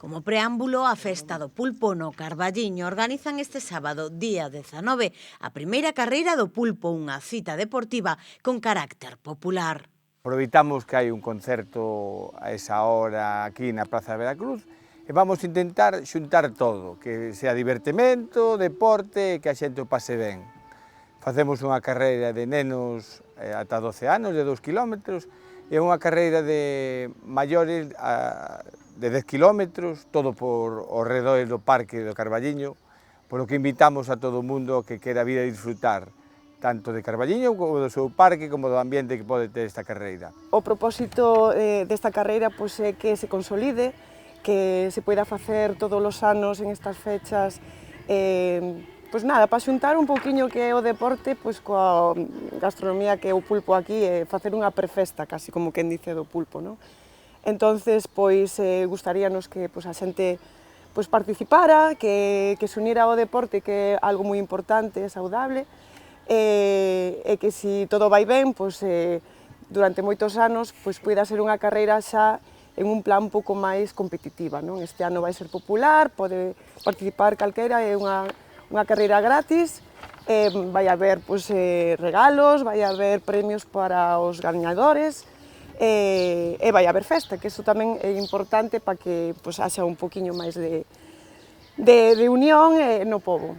Como preámbulo, a Festa do Pulpo no Carballiño organizan este sábado, día 19, a primeira carreira do pulpo, unha cita deportiva con carácter popular. Aproveitamos que hai un concerto a esa hora aquí na Praza de Veracruz e vamos intentar xuntar todo, que sea divertimento, deporte e que a xente o pase ben. Facemos unha carreira de nenos ata 12 anos, de 2 km, e unha carreira de maiores de 10 km, todo por os redores do Parque do Carballiño, polo que invitamos a todo o mundo que quera vir a disfrutar tanto de Carballiño como do seu parque, como do ambiente que pode ter esta carreira. O propósito desta carreira pois, é que se consolide, que se poida facer todos os anos en estas fechas, pois nada, para xuntar un pouquiño que é o deporte pois, coa gastronomía que é o pulpo aquí, e facer unha prefesta, casi como quen dice do pulpo, non? Entonces, pois, gustaríanos que pois, a xente pois, participara, que se unira ao deporte, que é algo moi importante e saudable, e que se todo vai ben, pois, durante moitos anos pois, poida ser unha carreira xa en un plan un pouco máis competitiva, non? Este ano vai ser popular, pode participar calquera, é unha carreira gratis, vai haber pois, regalos, vai haber premios para os gañadores, e vai haber festa, que iso tamén é importante para que pois, haxa un poquinho máis de unión no pobo.